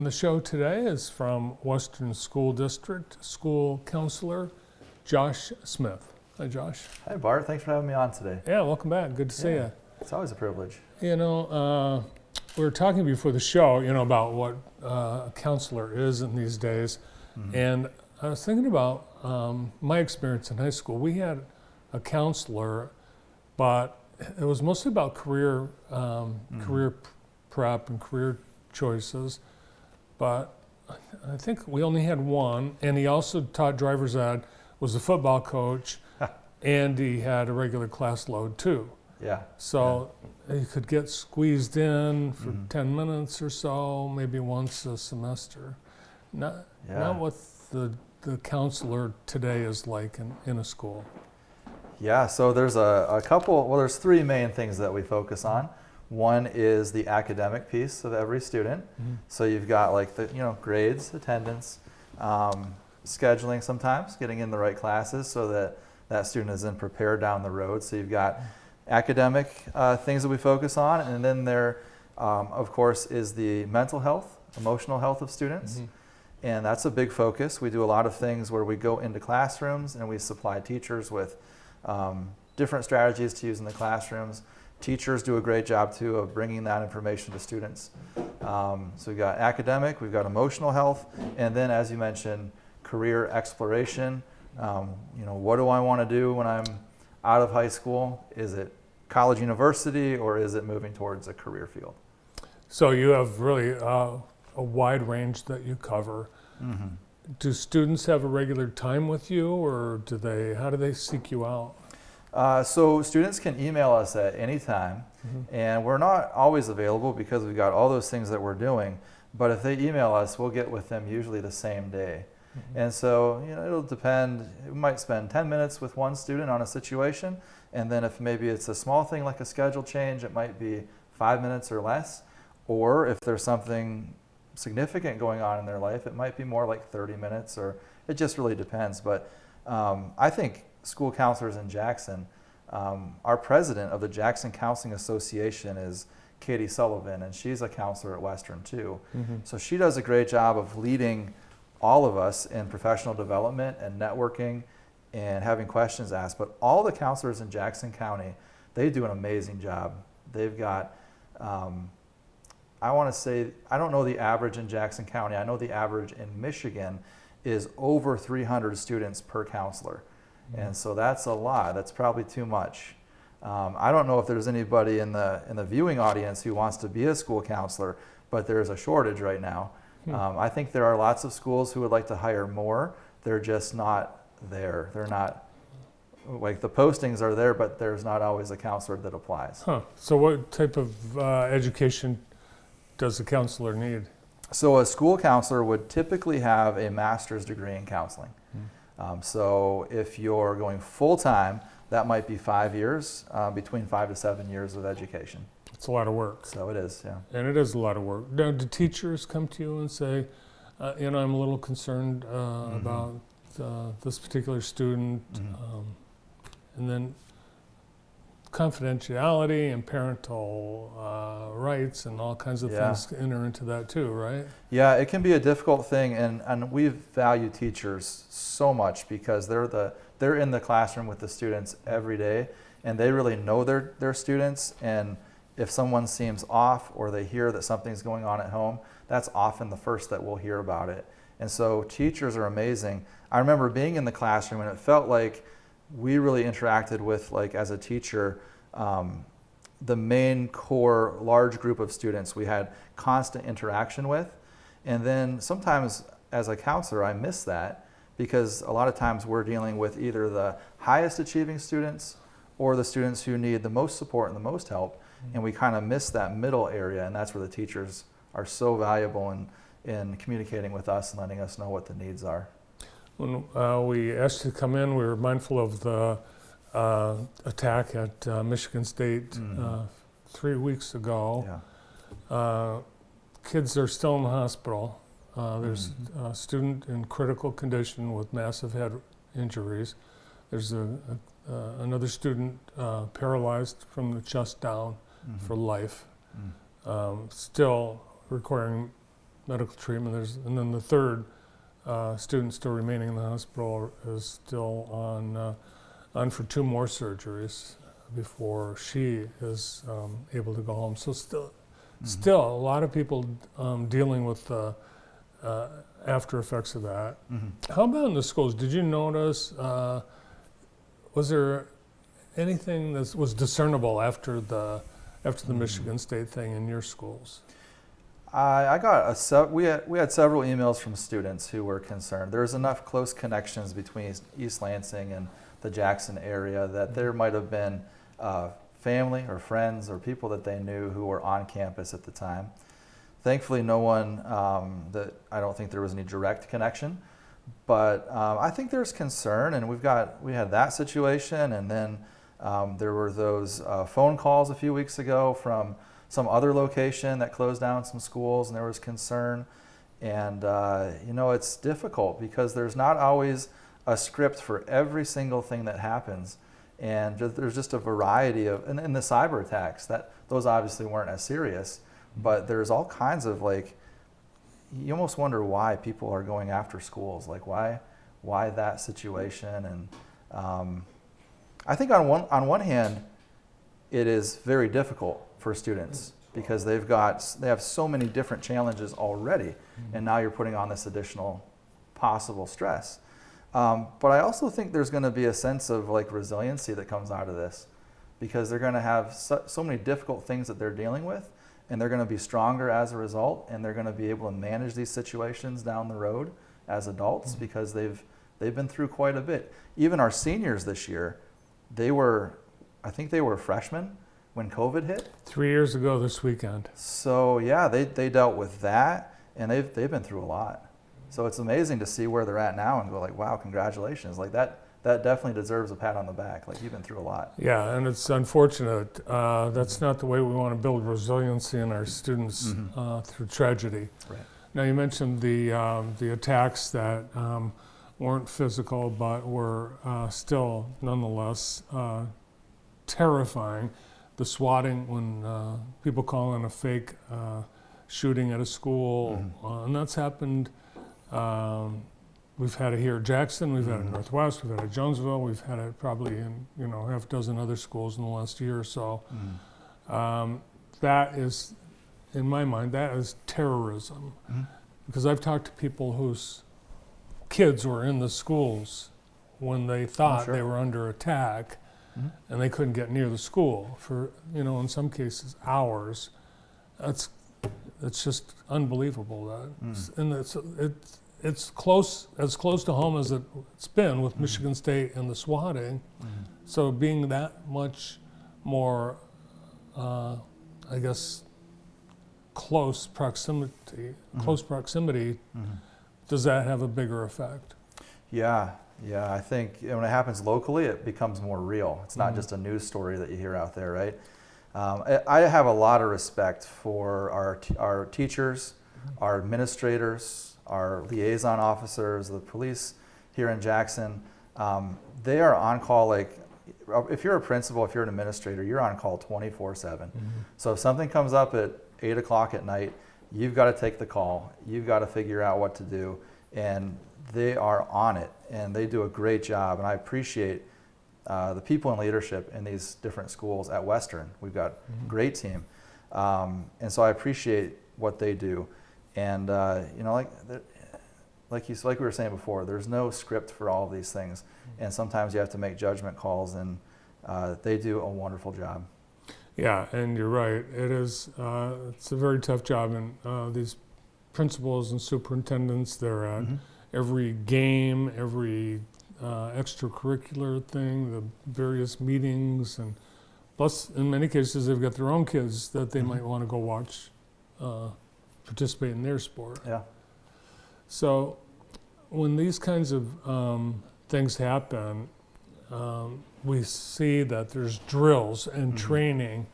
The show today is from Western School District School Counselor Josh Smith. Hi, Josh. Hi, Bart. Thanks for having me on today. Yeah, welcome back. Good to see you. It's always a privilege. We were talking before the show, about what a counselor is in these days. Mm-hmm. And I was thinking about my experience in high school. We had a counselor, but it was mostly about career prep and career choices. But I think we only had one, and he also taught driver's ed, was a football coach, and he had a regular class load too. Yeah. So he could get squeezed in for 10 minutes or so, maybe once a semester. Not what the counselor today is like in a school. Yeah, so there's there's three main things that we focus on. One is the academic piece of every student. Mm-hmm. So you've got like the grades, attendance, scheduling sometimes, getting in the right classes so that student is then prepared down the road. So you've got academic things that we focus on, and then there, of course, is the mental health, emotional health of students. Mm-hmm. And that's a big focus. We do a lot of things where we go into classrooms and we supply teachers with different strategies to use in the classrooms. Teachers do a great job too of bringing that information to students. So we've got academic, we've got emotional health, and then as you mentioned, career exploration. What do I want to do when I'm out of high school? Is it college, university, or is it moving towards a career field? So you have really a wide range that you cover. Mm-hmm. Do students have a regular time with you, or how do they seek you out? So students can email us at any time, and we're not always available because we've got all those things that we're doing, but if they email us, we'll get with them usually the same day. Mm-hmm. And so, it'll depend. We might spend 10 minutes with one student on a situation, and then if maybe it's a small thing like a schedule change, it might be 5 minutes or less, or if there's something significant going on in their life, it might be more like 30 minutes, or it just really depends. But I think school counselors in Jackson, our president of the Jackson Counseling Association is Katie Sullivan, and she's a counselor at Western too. Mm-hmm. So she does a great job of leading all of us in professional development and networking and having questions asked. But all the counselors in Jackson County, they do an amazing job. They've got, I want to say, I don't know the average in Jackson County. I know the average in Michigan is over 300 students per counselor. And so that's a lot. That's probably too much. I don't know if there's anybody in the viewing audience who wants to be a school counselor, but there's a shortage right now. I think there are lots of schools who would like to hire more. They're just not there. They're not, like the postings are there, but there's not always a counselor that applies. Huh. So what type of education does a counselor need? So a school counselor would typically have a master's degree in counseling. So if you're going full-time, that might be 5 years, between 5 to 7 years of education. It's a lot of work. So it is, yeah. And it is a lot of work. Now, do teachers come to you and say, I'm a little concerned about this particular student, and then confidentiality and parental rights and all kinds of things enter into that too, right? Yeah, it can be a difficult thing, and we value teachers so much because they're in the classroom with the students every day, and they really know their students, and if someone seems off or they hear that something's going on at home, that's often the first that we'll hear about it. And so teachers are amazing. I remember being in the classroom and it felt like we really interacted with, like as a teacher, the main core large group of students we had constant interaction with. And then sometimes as a counselor, I miss that because a lot of times we're dealing with either the highest achieving students or the students who need the most support and the most help. And we kind of miss that middle area, and that's where the teachers are so valuable in communicating with us and letting us know what the needs are. When we asked you to come in, we were mindful of the attack at Michigan State 3 weeks ago. Yeah. Kids are still in the hospital. There's a student in critical condition with massive head injuries. There's another student paralyzed from the chest down for life, still requiring medical treatment. And then the third student still remaining in the hospital is still on for 2 more surgeries before she is able to go home. So still a lot of people dealing with the after effects of that. How about in the schools? Did you notice, was there anything that was discernible after the Michigan State thing in your schools? I got we had several emails from students who were concerned. There's enough close connections between East Lansing and the Jackson area that there might have been family or friends or people that they knew who were on campus at the time. Thankfully, no one that I don't think there was any direct connection, but I think there's concern, and we had that situation, and then there were those phone calls a few weeks ago from some other location that closed down some schools, and there was concern. And it's difficult because there's not always a script for every single thing that happens, and there's just a variety of, and the cyber attacks, that those obviously weren't as serious, but there's all kinds of, like, you almost wonder why people are going after schools, like why that situation. And I think on one hand, it is very difficult for students because they have so many different challenges already, and now you're putting on this additional possible stress. But I also think there's going to be a sense of, like, resiliency that comes out of this, because they're going to have so many difficult things that they're dealing with, and they're going to be stronger as a result, and they're going to be able to manage these situations down the road as adults because they've been through quite a bit. Even our seniors this year, I think they were freshmen when COVID hit. 3 years ago this weekend. So yeah, they dealt with that, and they've been through a lot. So it's amazing to see where they're at now and go, like, wow, congratulations. Like that definitely deserves a pat on the back. Like, you've been through a lot. Yeah, and it's unfortunate. That's not the way we want to build resiliency in our students through tragedy. Right. Now, you mentioned the attacks that weren't physical, but were still nonetheless terrifying. The swatting, when people call in a fake shooting at a school, and that's happened. We've had it here at Jackson, we've had it in Northwest, we've had it at Jonesville, we've had it probably in half a dozen other schools in the last year or so. That is, in my mind, that is terrorism. Because I've talked to people whose kids were in the schools when they thought they were under attack, and they couldn't get near the school for, in some cases, hours. It's just unbelievable. And it's as close to home as it's been with Michigan State and the swatting. So being that much more, I guess, close proximity, does that have a bigger effect? Yeah, I think when it happens locally, it becomes more real. It's not just a news story that you hear out there, right? I have a lot of respect for our teachers, our administrators, our liaison officers, the police here in Jackson. They are on call, like, if you're a principal, if you're an administrator, you're on call 24/7. So if something comes up at 8 o'clock at night, you've got to take the call. You've got to figure out what to do. And they are on it, and they do a great job. And I appreciate the people in leadership in these different schools at Western. We've got a great team. And so I appreciate what they do. And like we were saying before, there's no script for all of these things, and sometimes you have to make judgment calls, and they do a wonderful job. Yeah, and you're right. It is. It's a very tough job, and these principals and superintendents, they're at every game, every extracurricular thing, the various meetings, and plus, in many cases, they've got their own kids that they might want to go watch. Participate in their sport. Yeah. So when these kinds of things happen, we see that there's drills and training,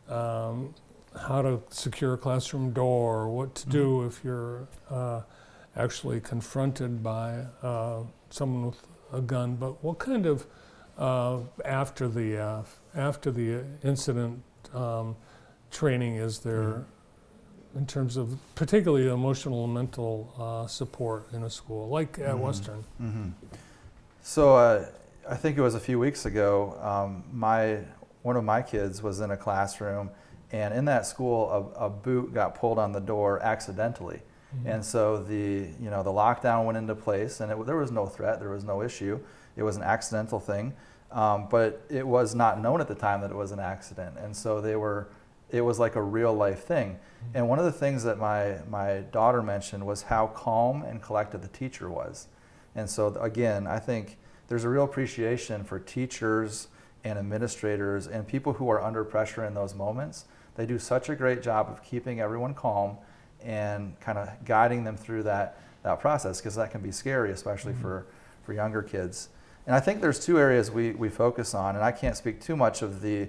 how to secure a classroom door, what to do if you're actually confronted by someone with a gun. But what kind of after the incident training is there? in terms of particularly emotional and mental support in a school, like at Western? So I think it was a few weeks ago, one of my kids was in a classroom, and in that school, a boot got pulled on the door accidentally. And so the lockdown went into place, and there was no threat, there was no issue. It was an accidental thing, but it was not known at the time that it was an accident. And so it was like a real life thing. And one of the things that my daughter mentioned was how calm and collected the teacher was. And so again, I think there's a real appreciation for teachers and administrators and people who are under pressure in those moments. They do such a great job of keeping everyone calm and kind of guiding them through that process, because that can be scary, especially for younger kids. And I think there's two areas we focus on, and I can't speak too much of the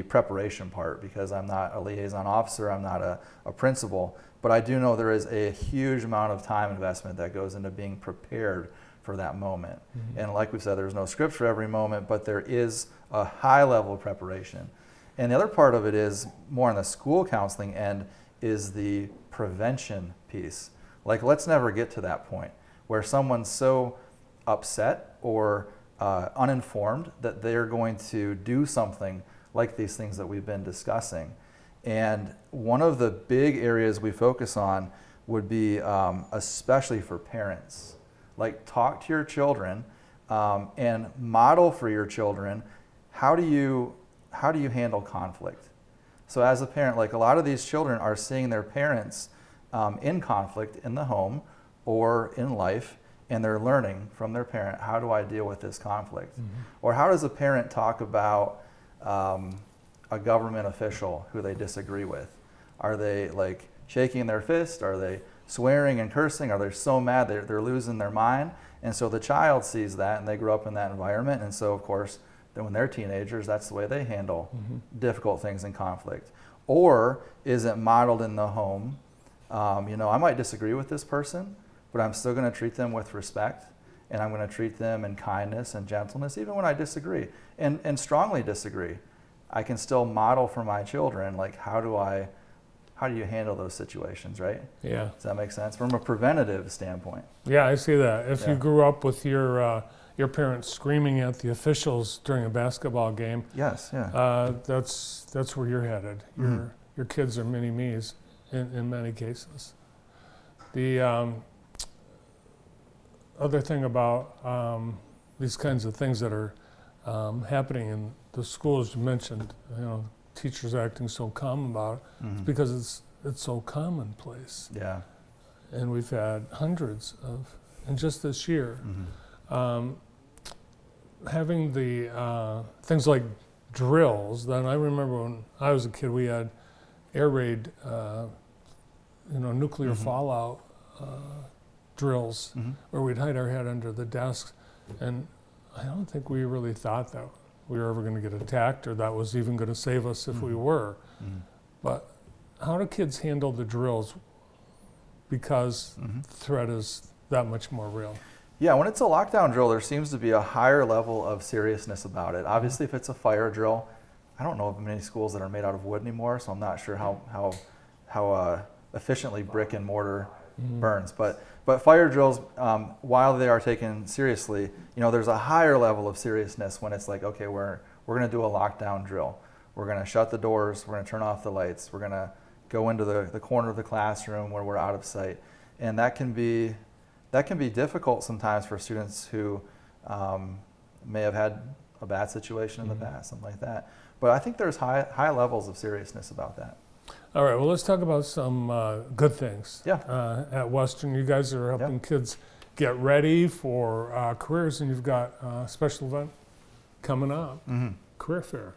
preparation part because I'm not a liaison officer, I'm not a principal, but I do know there is a huge amount of time investment that goes into being prepared for that moment. And like we said, there's no script for every moment, but there is a high level of preparation. And the other part of it is more on the school counseling end, is the prevention piece. Like, let's never get to that point where someone's so upset or uninformed that they're going to do something like these things that we've been discussing. And one of the big areas we focus on would be especially for parents. Like, talk to your children and model for your children, how do you handle conflict? So as a parent, like, a lot of these children are seeing their parents in conflict in the home or in life, and they're learning from their parent, how do I deal with this conflict? Or how does a parent talk about a government official who they disagree with? Are they like shaking their fist? Are they swearing and cursing? Are they so mad they're losing their mind? And so the child sees that, and they grow up in that environment, and so of course then when they're teenagers, that's the way they handle difficult things in conflict. Or is it modeled in the home? I might disagree with this person, but I'm still going to treat them with respect, and I'm going to treat them in kindness and gentleness, even when I disagree and strongly disagree. I can still model for my children, like, how do you handle those situations, right? Yeah. Does that make sense from a preventative standpoint? Yeah, I see that. If you grew up with your parents screaming at the officials during a basketball game, yes, yeah, that's where you're headed. Your kids are mini me's in many cases. The other thing about these kinds of things that are happening in the schools, you mentioned, teachers acting so calm about it, it's because it's so commonplace. Yeah. And we've had hundreds and just this year. Having the things like drills, then I remember when I was a kid, we had air raid, nuclear fallout drills where we'd hide our head under the desks. And I don't think we really thought that we were ever going to get attacked or that was even going to save us if we were. But how do kids handle the drills? Because threat is that much more real. Yeah, when it's a lockdown drill, there seems to be a higher level of seriousness about it. Obviously, if it's a fire drill, I don't know of many schools that are made out of wood anymore, so I'm not sure how efficiently brick and mortar burns. But fire drills, while they are taken seriously, there's a higher level of seriousness when it's like, okay, we're going to do a lockdown drill. We're going to shut the doors. We're going to turn off the lights. We're going to go into the corner of the classroom where we're out of sight, and that can be difficult sometimes for students who may have had a bad situation in the past, something like that. But I think there's high levels of seriousness about that. All right, well, let's talk about some good things. Yeah. At Western, you guys are helping kids get ready for careers, and you've got a special event coming up, Career Fair.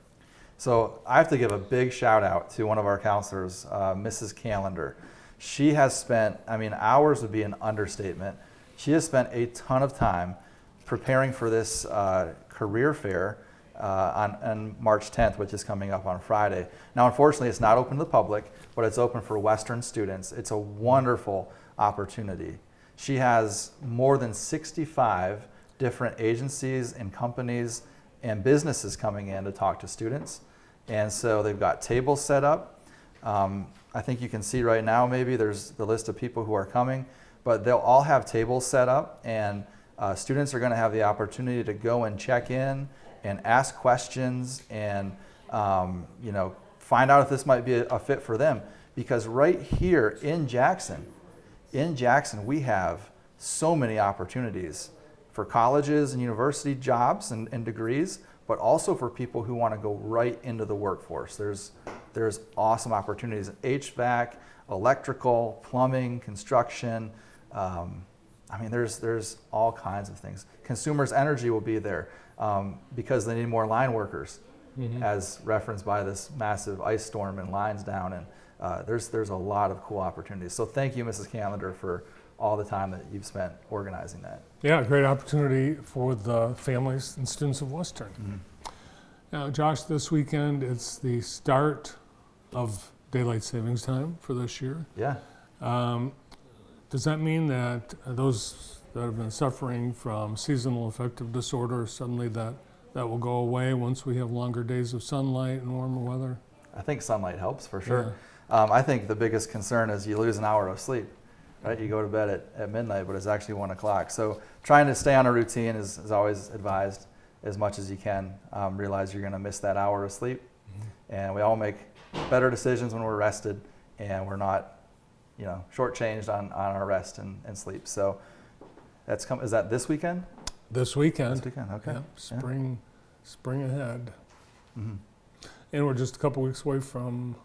So I have to give a big shout out to one of our counselors, Mrs. Callender. She has spent, hours would be an understatement. She has spent a ton of time preparing for this career fair on March 10th, which is coming up on Friday. Now, unfortunately, it's not open to the public, but it's open for Western students. It's a wonderful opportunity. She has more than 65 different agencies and companies and businesses coming in to talk to students. And so they've got tables set up. I think you can see right now, maybe there's the list of people who are coming, but they'll all have tables set up, and students are going to have the opportunity to go and check in and ask questions and find out if this might be a fit for them. Because right here in Jackson, we have so many opportunities for colleges and university jobs and degrees, but also for people who want to go right into the workforce. There's awesome opportunities in HVAC, electrical, plumbing, construction. There's all kinds of things. Consumers Energy will be there because they need more line workers, as referenced by this massive ice storm and lines down. And there's a lot of cool opportunities. So thank you, Mrs. Callender, for all the time that you've spent organizing that. Yeah, great opportunity for the families and students of Western. Now, Josh, this weekend it's the start of daylight savings time for this year. Yeah. Does that mean that those that have been suffering from seasonal affective disorder, suddenly that will go away once we have longer days of sunlight and warmer weather? I think sunlight helps for sure. I think the biggest concern is you lose an hour of sleep, right? You go to bed at midnight, but it's actually 1 o'clock. So trying to stay on a routine is always advised as much as you can. Realize you're going to miss that hour of sleep. And we all make better decisions when we're rested and we're not shortchanged on our rest and sleep. So is that this weekend? This weekend. This weekend, okay. Yeah, spring ahead. And we're just a couple weeks away from,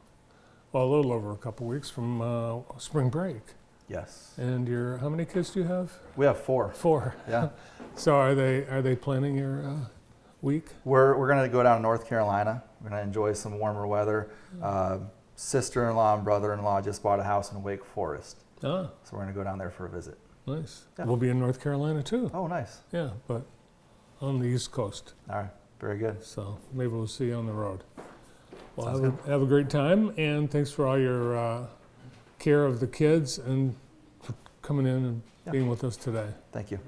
a little over a couple weeks from spring break. Yes. And how many kids do you have? We have 4. 4. Yeah. So are they planning your week? We're going to go down to North Carolina. We're going to enjoy some warmer weather. Sister-in-law and brother-in-law just bought a house in Wake Forest. So we're going to go down there for a visit. Nice. Yeah. We'll be in North Carolina too. Oh, nice. Yeah, but on the East Coast. All right. Very good. So maybe we'll see you on the road. Well, Sounds have a great time, and thanks for all your care of the kids and for coming in and being with us today. Thank you.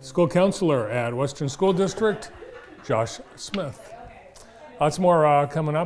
School counselor at Western School District, Josh Smith. Lots more coming up.